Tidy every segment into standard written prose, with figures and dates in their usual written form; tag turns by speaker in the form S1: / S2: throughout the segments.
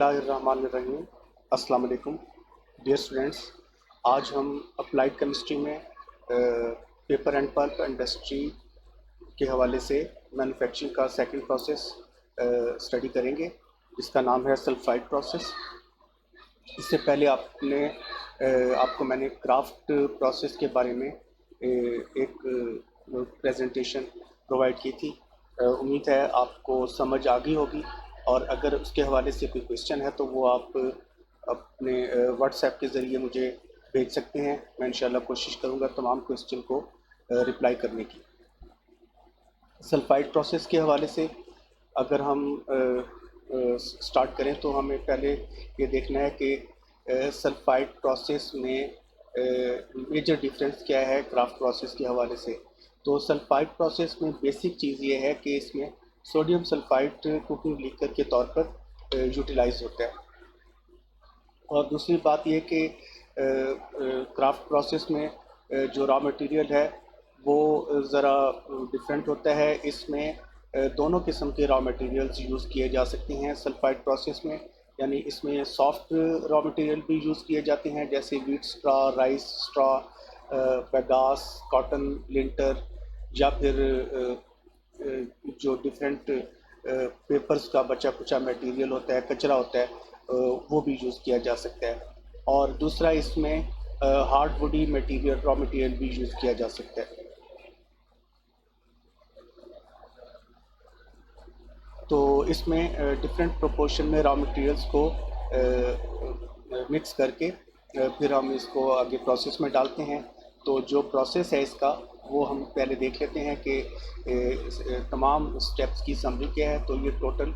S1: اللہ الرحمن الرحیم۔ السلام علیکم ڈیئر اسٹوڈینٹس، آج ہم اپلائیڈ کیمسٹری میں پیپر اینڈ پلپ انڈسٹری کے حوالے سے مینوفیکچرنگ کا سیکنڈ پروسیس اسٹڈی کریں گے، جس کا نام ہے سلفائڈ پروسیس۔ اس سے پہلے آپ کو میں نے کرافٹ پروسیس کے بارے میں ایک پریزنٹیشن پرووائڈ کی تھی۔ امید ہے آپ کو سمجھ آ گئی ہوگی، اور اگر اس کے حوالے سے کوئی کویشچن ہے تو وہ آپ اپنے واٹس ایپ کے ذریعے مجھے بھیج سکتے ہیں۔ میں انشاءاللہ کوشش کروں گا تمام کویشچن کو رپلائی کرنے کی۔ سلفائڈ پروسیس کے حوالے سے اگر ہم سٹارٹ کریں تو ہمیں پہلے یہ دیکھنا ہے کہ سلفائڈ پروسیس میں میجر ڈیفرنس کیا ہے کرافٹ پروسیس کے حوالے سے۔ تو سلفائڈ پروسیس میں بیسک چیز یہ ہے کہ اس میں سوڈیم سلفائڈ کوکنگ لیکر کے طور پر یوٹیلائز ہوتا ہے، اور دوسری بات یہ کہ کرافٹ پروسیس میں جو را مٹیریل ہے وہ ذرا ڈفرینٹ ہوتا ہے۔ اس میں دونوں قسم کے را مٹیریلز یوز کیے جا سکتے ہیں سلفائڈ پروسیس میں، یعنی اس میں سافٹ را مٹیریل بھی یوز کیے جاتے ہیں جیسے ویٹ اسٹرا، رائس اسٹرا، پیگاس، کاٹن لنٹر، یا پھر جو ڈفرینٹ پیپرز کا بچا کچا میٹیریل ہوتا ہے، کچرا ہوتا ہے، وہ بھی یوز کیا جا سکتا ہے۔ اور دوسرا اس میں hard woody material, raw material بھی یوز کیا جا سکتا ہے۔ تو اس میں ڈفرینٹ پروپورشن میں را مٹیریلس کو مکس کر کے پھر ہم اس کو آگے پروسیس میں ڈالتے ہیں۔ تو جو پروسیس ہے اس کا وہ ہم پہلے دیکھ لیتے ہیں کہ تمام سٹیپس کی سمری کیا ہے۔ تو یہ ٹوٹل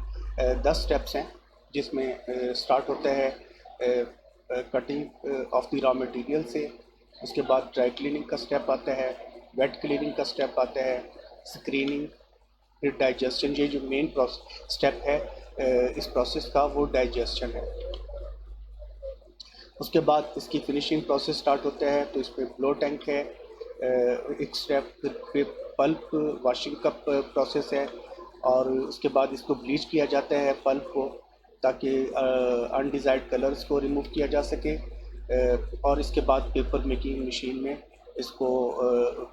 S1: 10 سٹیپس ہیں، جس میں سٹارٹ ہوتا ہے cutting of the raw material سے، اس کے بعد ڈرائی کلیننگ کا سٹیپ آتا ہے، ویٹ کلیننگ کا سٹیپ آتا ہے، اسکریننگ، پھر ڈائجسشن۔ یہ جو مین سٹیپ ہے اس پروسیس کا وہ ڈائجسشن ہے۔ اس کے بعد اس کی فنیشنگ پروسیس سٹارٹ ہوتا ہے، تو اس پہ بلو ٹینک ہے ایک سٹیپ، پھر پلپ واشنگ کا پروسیس ہے، اور اس کے بعد اس کو بلیچ کیا جاتا ہے پلپ کو، تاکہ انڈیزائرڈ کلرز کو ریموو کیا جا سکے، اور اس کے بعد پیپر میکنگ مشین میں اس کو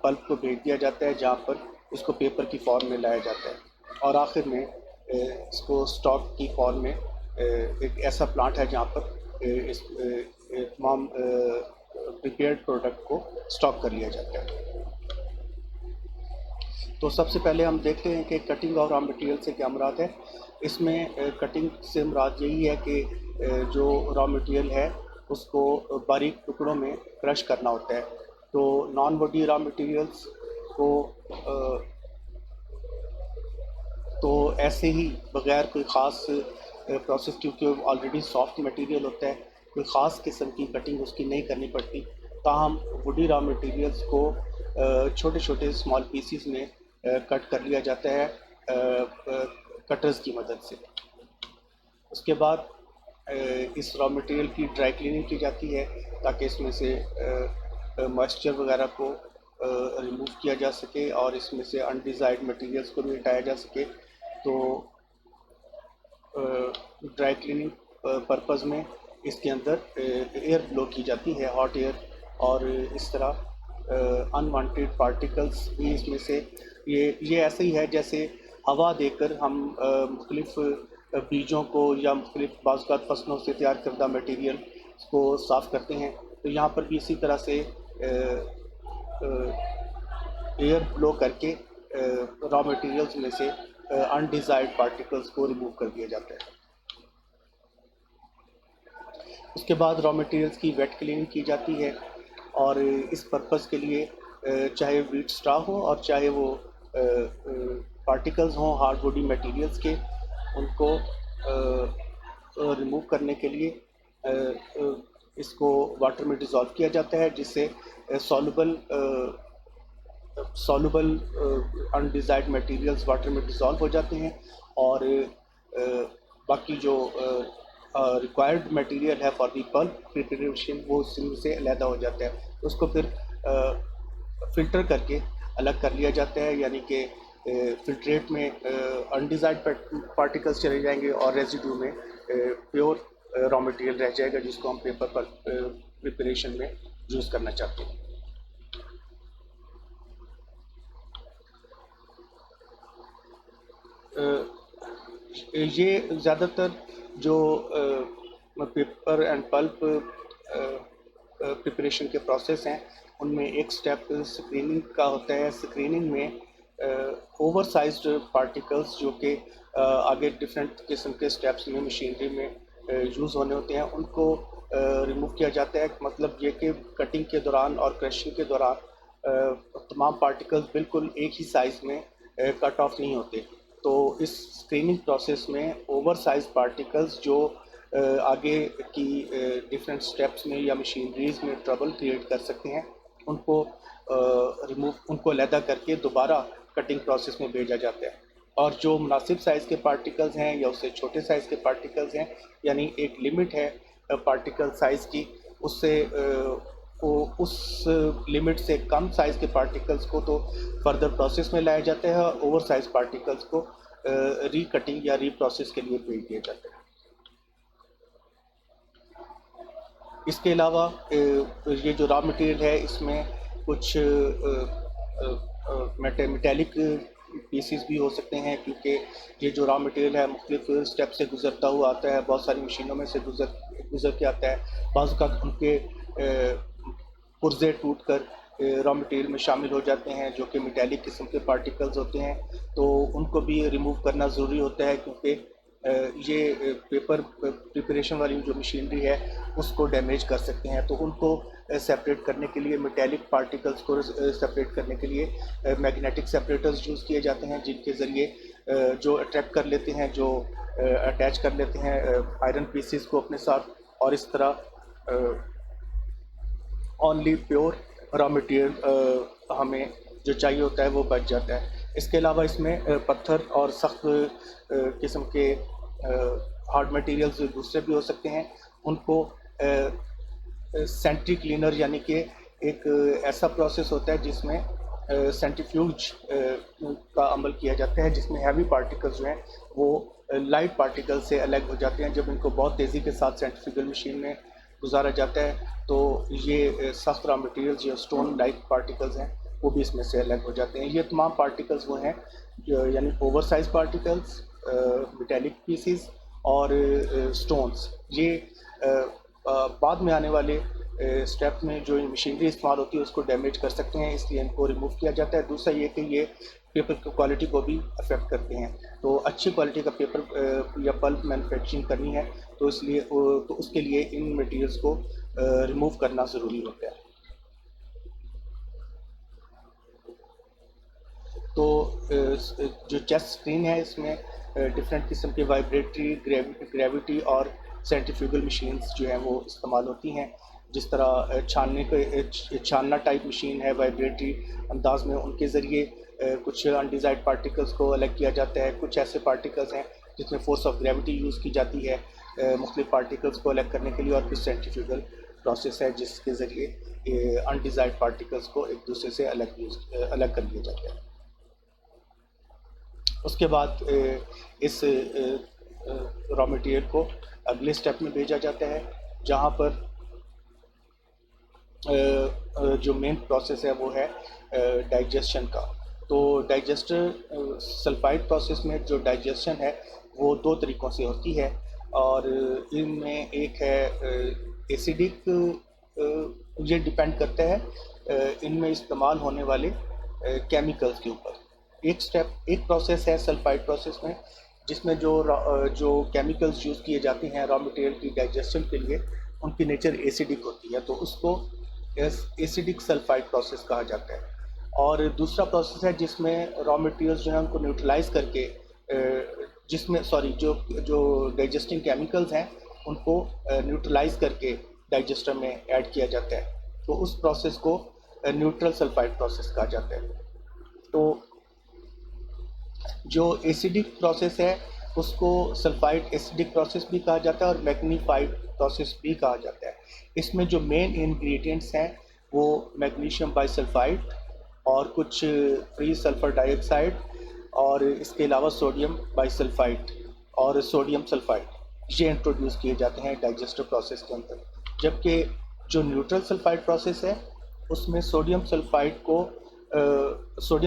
S1: پلپ کو بھیج دیا جاتا ہے، جہاں پر اس کو پیپر کی فارم میں لایا جاتا ہے، اور آخر میں اس کو اسٹاک کی فارم میں ایک ایسا پلانٹ ہے جہاں پر اس تمام پریپیئرڈ پروڈکٹ کو اسٹاک کر لیا جاتا ہے۔ تو سب سے پہلے ہم دیکھتے ہیں کہ کٹنگ اور را مٹیریل سے کیا مراد ہے۔ اس میں کٹنگ سے مراد یہی ہے کہ جو را مٹیریل ہے اس کو باریک ٹکڑوں میں کرش کرنا ہوتا ہے۔ تو نان ووڈی را مٹیریلس کو تو ایسے ہی بغیر کوئی خاص پروسیس، کیونکہ آلریڈی سافٹ مٹیریل ہوتا ہے، کوئی خاص قسم کی کٹنگ اس کی نہیں کرنی پڑتی، تاہم ووڈی را مٹیریلس کو چھوٹے چھوٹے اسمال پیسز میں کٹ کر لیا جاتا ہے کٹرز کی مدد سے۔ اس کے بعد اس را مٹیریل کی ڈرائی کلیننگ کی جاتی ہے، تاکہ اس میں سے موئسچر وغیرہ کو ریموو کیا جا سکے، اور اس میں سے انڈیزائرڈ مٹیریلس کو بھی ہٹایا جا سکے۔ تو ڈرائی کلیننگ پرپز میں اس کے اندر ایئر بلو کی جاتی ہے، ہاٹ ایئر، اور اس طرح انوانٹیڈ پارٹیکلس بھی اس میں سے یہ ایسے ہی ہے جیسے ہوا دے کر ہم مختلف بیجوں کو یا مختلف بعض اوقات فصلوں سے تیار کردہ مٹیریل کو صاف کرتے ہیں۔ تو یہاں پر بھی اسی طرح سے ایئر بلو کر کے را مٹیریلز میں سے انڈیزائرڈ پارٹیکلز کو ریموو کر دیا جاتا ہے۔ اس کے بعد را مٹیریلز کی ویٹ کلیننگ کی جاتی ہے، اور اس پرپز کے لیے چاہے ویٹ اسٹرا ہو اور چاہے وہ پارٹیکلز ہوں ہارڈ ووڈی میٹیریلز کے، ان کو ریموو کرنے کے لیے اس کو واٹر میں ڈیزالو کیا جاتا ہے، جس سے سالوبل انڈیزائرڈ میٹیریلز واٹر میں ڈیزالو ہو جاتے ہیں، اور باقی جو ریکوائرڈ میٹیریل ہے فار دی پلپ پریپریشن وہ اس سے علیحدہ ہو جاتا ہے۔ اس کو پھر فلٹر کر کے الگ کر لیا جاتا ہے، یعنی کہ فلٹریٹ میں انڈیزائرڈ پارٹیکلس چلے جائیں گے اور ریزیڈیو میں پیور را مٹیریل رہ جائے گا جس کو ہم پیپر پر پریپریشن میں یوز کرنا چاہتے ہیں. یہ زیادہ تر جو پیپر اینڈ پلپ پریپریشن کے پروسیس ہیں ان میں ایک سٹیپ اسکریننگ کا ہوتا ہے. اسکریننگ میں اوور سائزڈ پارٹیکلس جو کہ آگے ڈفرینٹ قسم کے سٹیپس میں مشینری میں یوز ہونے ہوتے ہیں ان کو ریموو کیا جاتا ہے. مطلب یہ کہ کٹنگ کے دوران اور کریشنگ کے دوران تمام پارٹیکلز بالکل ایک ہی سائز میں کٹ آف نہیں ہوتے. تو اس اسکریننگ پروسیس میں اوور سائز پارٹیکلز جو آگے کی ڈفرینٹ سٹیپس میں یا مشینریز میں ٹربل کریٹ کر سکتے ہیں ان کو ان کو علیحدہ کر کے دوبارہ کٹنگ پروسیس میں بھیجا جاتا ہے. اور جو مناسب سائز کے پارٹیکلز ہیں یا اس سے چھوٹے سائز کے پارٹیکلز ہیں یعنی ایک لمٹ ہے پارٹیکل سائز کی, اس سے اس لمٹ سے کم سائز کے پارٹیکلز کو تو فردر پروسیس میں لایا جاتا ہے اور اوور سائز پارٹیکلز کو ری کٹنگ یا ری پروسیس کے لیے بھیج دیا جاتا ہے. اس کے علاوہ یہ جو را مٹیریل ہے اس میں کچھ میٹیلک پیسز بھی ہو سکتے ہیں کیونکہ یہ جو را مٹیریل ہے مختلف سٹیپ سے گزرتا ہوا آتا ہے, بہت ساری مشینوں میں سے گزر کے آتا ہے. بعض اوقات ان کے پرزے ٹوٹ کر را مٹیریل میں شامل ہو جاتے ہیں جو کہ میٹیلک قسم کے پارٹیکلز ہوتے ہیں, تو ان کو بھی ریموو کرنا ضروری ہوتا ہے کیونکہ یہ پیپر پریپریشن والی جو مشینری ہے اس کو ڈیمیج کر سکتے ہیں. تو ان کو سیپریٹ کرنے کے لیے میٹیلک پارٹیکلز کو سیپریٹ کرنے کے لیے میگنیٹک سیپریٹرز یوز کیے جاتے ہیں جن کے ذریعے جو اٹریکٹ کر لیتے ہیں, جو اٹیچ کر لیتے ہیں آئرن پیسز کو اپنے ساتھ, اور اس طرح اونلی پیور را مٹیریل ہمیں جو چاہیے ہوتا ہے وہ بچ جاتا ہے. اس کے علاوہ اس میں پتھر اور سخت قسم کے ہارڈ مٹیریلز دوسرے بھی ہو سکتے ہیں. ان کو سینٹری کلینر یعنی کہ ایک ایسا پروسیس ہوتا ہے جس میں سینٹریفیوج کا عمل کیا جاتا ہے جس میں ہیوی پارٹیکلز جو ہیں وہ لائٹ پارٹیکل سے الگ ہو جاتے ہیں. جب ان کو بہت تیزی کے ساتھ سینٹریفیوگل مشین میں گزارا جاتا ہے تو یہ سخت را مٹیریلز جو اسٹون لائٹ پارٹیکلز ہیں وہ بھی اس میں سے الگ ہو جاتے ہیں. یہ تمام پارٹیکلز وہ ہیں یعنی over size particles, metallic pieces اور اسٹونز. یہ بعد میں آنے والے اسٹیپ میں جو مشینری استعمال ہوتی ہے اس کو ڈیمیج کر سکتے ہیں, اس لیے ان کو ریموو کیا جاتا ہے. دوسرا یہ کہ یہ پیپر کی کوالٹی کو بھی افیکٹ کرتے ہیں. تو اچھی کوالٹی کا پیپر یا پلپ مینوفیکچرنگ کرنی ہے تو اس کے لیے ان مٹیریلز کو ریموو کرنا ضروری ہوتا ہے. تو جو چیسٹ اسکرین ہے اس میں ڈفرینٹ قسم کے وائبریٹری, گریوٹی اور سینٹریفیوگل مشینز جو ہیں وہ استعمال ہوتی ہیں. جس طرح چھاننا ٹائپ مشین ہے وائبریٹری انداز میں, ان کے ذریعے کچھ انڈیزائرڈ پارٹیکلز کو الگ کیا جاتا ہے. کچھ ایسے پارٹیکلز ہیں جس میں فورس آف گریوٹی یوز کی جاتی ہے مختلف پارٹیکلز کو الگ کرنے کے لیے, اور کچھ سینٹریفیوگل پروسیس ہے جس کے ذریعے انڈیزائرڈ پارٹیکلز کو ایک دوسرے سے الگ کر دیا جاتا ہے. اس کے بعد اس را مٹیریل کو اگلے سٹیپ میں بھیجا جاتا ہے جہاں پر جو مین پروسیس ہے وہ ہے ڈائجسشن کا. تو ڈائجسٹر سلفائڈ پروسیس میں جو ڈائجسشن ہے وہ دو طریقوں سے ہوتی ہے, اور ان میں ایک ہے ایسیڈک, یہ ڈیپینڈ کرتا ہے ان میں استعمال ہونے والے کیمیکلز کے اوپر. ایک پروسیس ہے سلفائڈ پروسیس میں جس میں جو کیمیکلز یوز کیے جاتے ہیں را مٹیریل کی ڈائجسشن کے لیے ان کی نیچر ایسیڈک ہوتی ہے, تو اس کو ایسیڈک سلفائڈ پروسیس کہا جاتا ہے. اور دوسرا پروسیس ہے جس میں را مٹیریلز جو ہیں ان کو نیوٹرلائز کر کے جس میں جو ڈائجسٹنگ کیمیکلز ہیں ان کو نیوٹرلائز کر کے ڈائجسٹر میں ایڈ کیا جاتا ہے, تو اس پروسیس کو نیوٹرل سلفائڈ پروسیس کہا جاتا ہے. تو جو ایسیڈک پروسیس ہے اس کو سلفائڈ ایسیڈک پروسیس بھی کہا جاتا ہے اور میگنیفائڈ پروسیس بھی کہا جاتا ہے. اس میں جو مین انگریڈینٹس ہیں وہ میگنیشیم بائی سلفائڈ اور کچھ فری سلفر ڈائی آکسائڈ اور اس کے علاوہ سوڈیم بائی سلفائڈ اور سوڈیم سلفائڈ یہ انٹروڈیوس کیے جاتے ہیں ڈائجسٹو پروسیس کے اندر. جبکہ جو نیوٹرل سلفائڈ پروسیس ہے اس میں sodium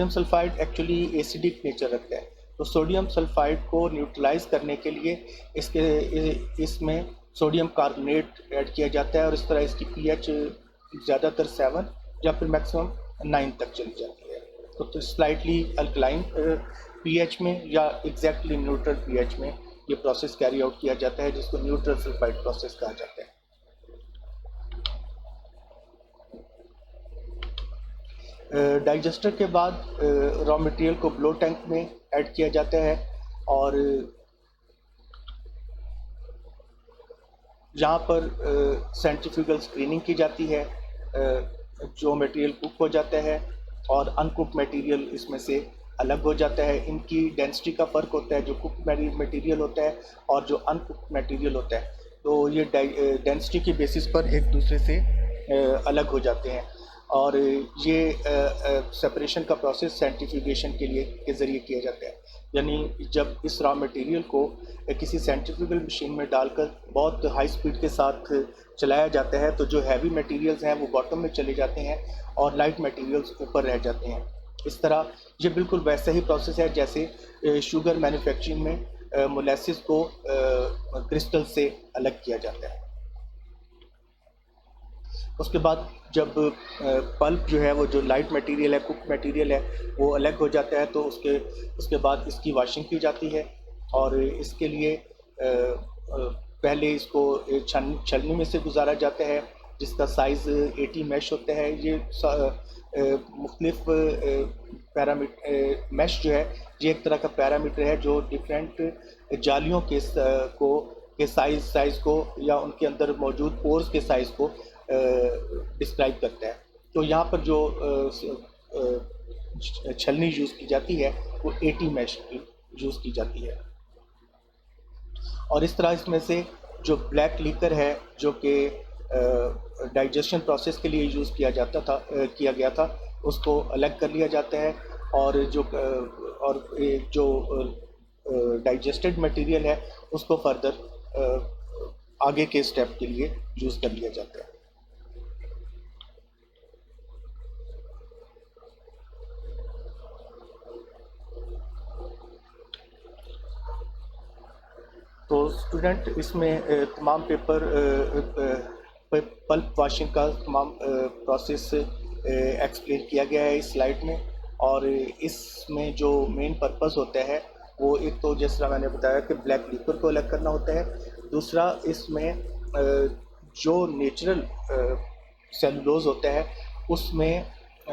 S1: sulphide actually acidic nature رکھتا ہے. تو سوڈیم سلفائڈ کو نیوٹرلائز کرنے کے لیے اس میں سوڈیم کاربونیٹ ایڈ کیا جاتا ہے اور اس طرح اس کی پی ایچ زیادہ تر 7 یا پھر میکسیمم 9 تک چلی جاتی ہے. تو سلائٹلی الکلائن پی ایچ میں یا ایگزیکٹلی نیوٹرل پی ایچ میں یہ پروسیس کیری آؤٹ کیا جاتا ہے جس کو نیوٹرل سلفائڈ پروسیس کہا جاتا ہے. ڈائجسٹر کے بعد را مٹیریل کو بلو ٹینک میں ایڈ کیا جاتا ہے اور یہاں پر سینٹریفیوگل اسکریننگ کی جاتی ہے. جو میٹیریل کوک ہو جاتا ہے اور ان کوک میٹیریل اس میں سے الگ ہو جاتا ہے. ان کی ڈینسٹی کا فرق ہوتا ہے. جو کوک میٹیریل ہوتا ہے اور جو ان کوک میٹیریل ہوتا ہے تو یہ ڈینسٹی کی بیسس پر ایک دوسرے سے الگ ہو جاتے ہیں. اور یہ سپریشن کا پروسیس سینٹریفیوگیشن کے ذریعے کیا جاتا ہے. یعنی جب اس را مٹیریل کو کسی سینٹریفیوگل مشین میں ڈال کر بہت ہائی سپیڈ کے ساتھ چلایا جاتا ہے تو جو ہیوی میٹیریلز ہیں وہ باٹم میں چلے جاتے ہیں اور لائٹ میٹیریلز اوپر رہ جاتے ہیں. اس طرح یہ بالکل ویسا ہی پروسیس ہے جیسے شوگر مینوفیکچرنگ میں مولیسس کو کرسٹل سے الگ کیا جاتا ہے. اس کے بعد جب پلپ جو ہے وہ جو لائٹ میٹیریل ہے کوک میٹیریل ہے وہ الگ ہو جاتا ہے تو اس کے بعد اس کی واشنگ کی جاتی ہے. اور اس کے لیے پہلے اس کو چھلنی میں سے گزارا جاتا ہے جس کا سائز 80 میش ہوتا ہے. یہ مختلف میش جو ہے یہ ایک طرح کا پیرامیٹر ہے جو ڈفرینٹ جالیوں کے سائز کو یا ان کے اندر موجود پورز کے سائز کو ڈسکرائب کرتا ہے. تو یہاں پر جو چھلنی یوز کی جاتی ہے وہ 80 میش کی یوز کی جاتی ہے. اور اس طرح اس میں سے جو بلیک لیکر ہے جو کہ ڈائجیشن پروسیس کے لیے یوز کیا گیا تھا اس کو الگ کر لیا جاتا ہے. اور جو ڈائجسٹڈ مٹیریل ہے اس کو فردر آگے کے اسٹیپ کے لیے یوز کر لیا جاتا ہے. تو اسٹوڈنٹ اس میں تمام پلپ واشنگ کا تمام پروسیس ایکسپلین کیا گیا ہے اس سلائڈ میں. اور اس میں جو مین پرپز ہوتا ہے وہ ایک تو جس طرح میں نے بتایا کہ بلیک لیکر کو الگ کرنا ہوتا ہے. دوسرا اس میں جو نیچرل سیلولوز ہوتا ہے اس میں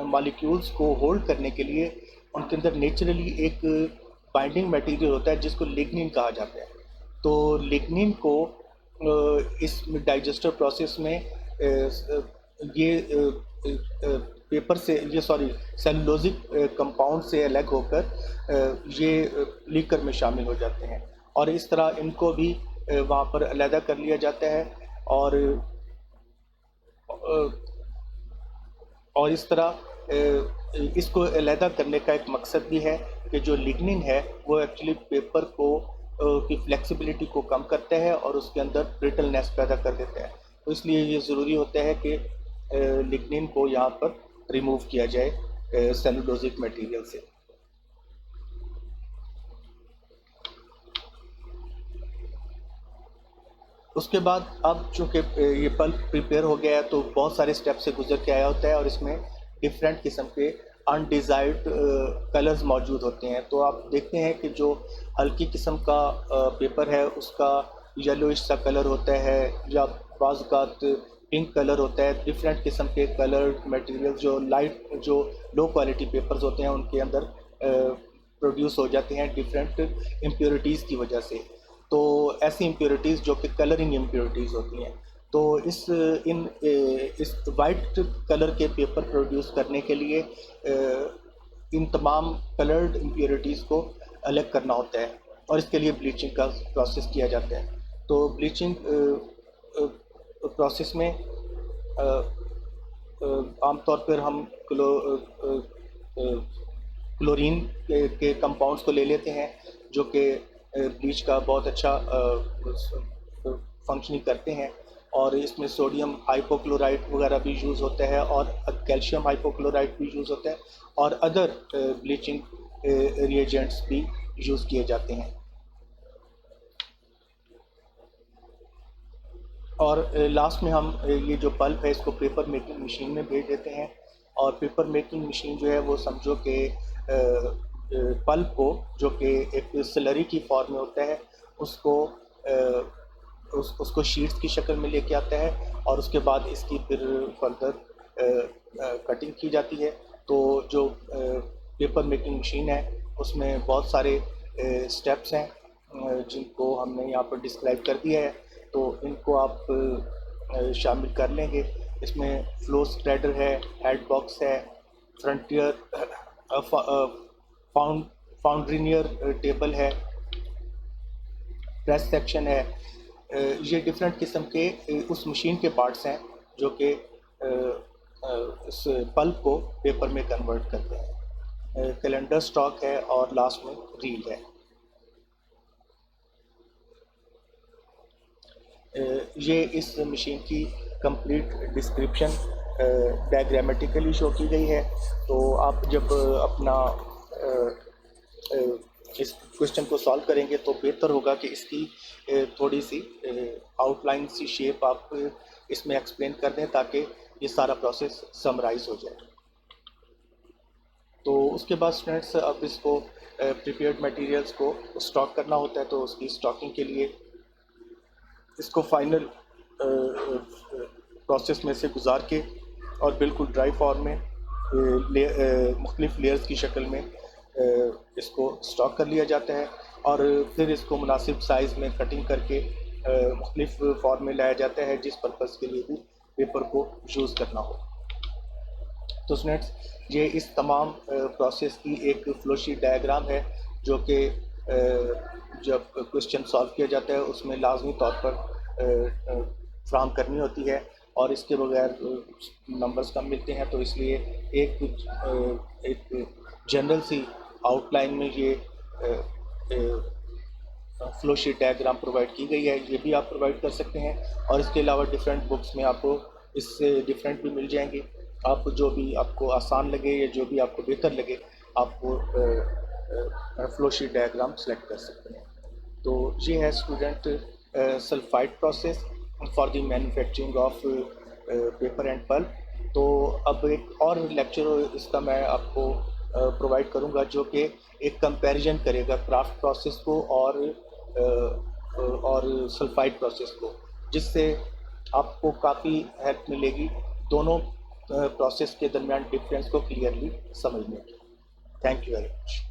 S1: مالیکیولز کو ہولڈ کرنے کے لیے ان کے اندر نیچرلی ایک بائنڈنگ میٹیریل ہوتا ہے جس کو لیگنین کہا جاتا ہے. تو لیگنین کو اس ڈائجسٹر پروسیس میں یہ سیلولوزک کمپاؤنڈ سے الگ ہو کر یہ لیکر میں شامل ہو جاتے ہیں اور اس طرح ان کو بھی وہاں پر علیحدہ کر لیا جاتا ہے. اور اس طرح اس کو علیحدہ کرنے کا ایک مقصد بھی ہے کہ جو لیگنین ہے وہ ایکچولی پیپر کی فلیکسیبلٹی کو کم کرتا ہے اور اس کے اندر برٹلنیس پیدا کر دیتا ہے. تو اس لیے یہ ضروری ہوتا ہے کہ لیگنین کو یہاں پر ریموو کیا جائے سیلولوزک میٹیریل سے. اس کے بعد اب چونکہ یہ پلپ پریپیئر ہو گیا ہے تو بہت سارے اسٹیپ سے گزر کے آیا ہوتا ہے اور اس میں ڈفرینٹ قسم کے انڈیزائرڈ کلرز موجود ہوتے ہیں. تو آپ دیکھتے ہیں کہ جو ہلکی قسم کا پیپر ہے اس کا یلوئش سا کلر ہوتا ہے یا بعض اوقات پنک کلر ہوتا ہے. ڈفرینٹ قسم کے کلر میٹیریل جو لو کوالٹی پیپرز ہوتے ہیں ان کے اندر پروڈیوس ہو جاتے ہیں ڈفرینٹ امپیورٹیز کی وجہ سے. تو ایسی امپیورٹیز جو کہ کلرنگ امپیورٹیز ہوتی ہیں تو اس وائٹ کلر کے پیپر پروڈیوس کرنے کے لیے ان تمام کلرڈ امپیورٹیز کو الگ کرنا ہوتا ہے اور اس کے لیے بلیچنگ کا پروسیس کیا جاتا ہے. تو بلیچنگ پروسیس میں عام طور پر ہم کلورین کے کمپاؤنڈس کو لے لیتے ہیں جو کہ بلیچ کا بہت اچھا فنکشننگ کرتے ہیں، اور اس میں سوڈیم ہائپوکلورائڈ وغیرہ بھی یوز ہوتا ہے، اور کیلشیم ہائپوکلورائڈ بھی یوز ہوتا ہے، اور ادر بلیچنگ ریئیجنٹس بھی یوز کیے جاتے ہیں. اور لاسٹ میں ہم یہ جو پلپ ہے اس کو پیپر میکنگ مشین میں بھیج دیتے ہیں، اور پیپر میکنگ مشین جو ہے وہ سمجھو کہ پلپ کو جو کہ ایک سلری کی فارم میں ہوتا ہے اس کو اس کو شیٹس کی شکل میں لے کے آتا ہے، اور اس کے بعد اس کی پھر فردر کٹنگ کی جاتی ہے. تو جو پیپر میکنگ مشین ہے اس میں بہت سارے اسٹیپس ہیں جن کو ہم نے یہاں پر ڈسکرائب کر دیا ہے، تو ان کو آپ شامل کر لیں گے. اس میں فلو اسپریڈر ہے، ہیڈ باکس ہے، فرنٹیئر فاؤنڈرینئر ٹیبل ہے، پریس سیکشن ہے. یہ ڈفرینٹ قسم کے اس مشین کے پارٹس ہیں جو کہ اس پلپ کو پیپر میں کنورٹ کرتے ہیں. کیلنڈر سٹاک ہے، اور لاسٹ میں ریل ہے. یہ اس مشین کی کمپلیٹ ڈسکرپشن ڈائیگرامیٹیکلی شو کی گئی ہے. تو آپ جب اپنا اس کوشچن کو سالو کریں گے تو بہتر ہوگا کہ اس کی تھوڑی سی آؤٹ لائن سی شیپ آپ اس میں ایکسپلین کر دیں تاکہ یہ سارا پروسیس سمرائز ہو جائے. تو اس کے بعد اسٹوڈنٹس اب اس کو پریپیئرڈ مٹیریلس کو اسٹاک کرنا ہوتا ہے، تو اس کی اسٹاکنگ کے لیے اس کو فائنل پروسیس میں سے گزار کے اور بالکل ڈرائی فارم میں مختلف لیئرز کی شکل میں اس کو اسٹاک کر لیا جاتا ہے، اور پھر اس کو مناسب سائز میں کٹنگ کر کے مختلف فارم میں لایا جاتا ہے جس پرپز کے لیے بھی پیپر کو یوز کرنا ہو. تو اسٹوڈنٹس یہ اس تمام پروسیس کی ایک فلو شیٹ ڈائیگرام ہے جو کہ جب کوشچن سالو کیا جاتا ہے اس میں لازمی طور پر فراہم کرنی ہوتی ہے، اور اس کے بغیر نمبرز کم ملتے ہیں. تو اس لیے ایک جنرل سی آؤٹ لائن میں یہ فلو شیٹ ڈائیگرام پرووائڈ کی گئی ہے. یہ بھی آپ پرووائڈ کر سکتے ہیں، اور اس کے علاوہ ڈفرینٹ بکس میں آپ کو اس سے ڈفرینٹ بھی مل جائیں گے. آپ جو بھی آپ کو آسان لگے یا جو بھی آپ کو بہتر لگے آپ وہ فلو شیٹ ڈائیگرام سلیکٹ کر سکتے ہیں. تو یہ ہے student sulphide process for the manufacturing of paper and pulp. تو اب ایک اور لیکچر اس کا میں آپ کو پرووائڈ کروں گا جو کہ ایک کمپیریزن کرے گا کرافٹ پروسیس کو اور سلفائڈ پروسیس کو، جس سے آپ کو کافی ہیلپ ملے گی دونوں پروسیس کے درمیان ڈفرینس کو کلیئرلی سمجھنے کی. Thank you very much.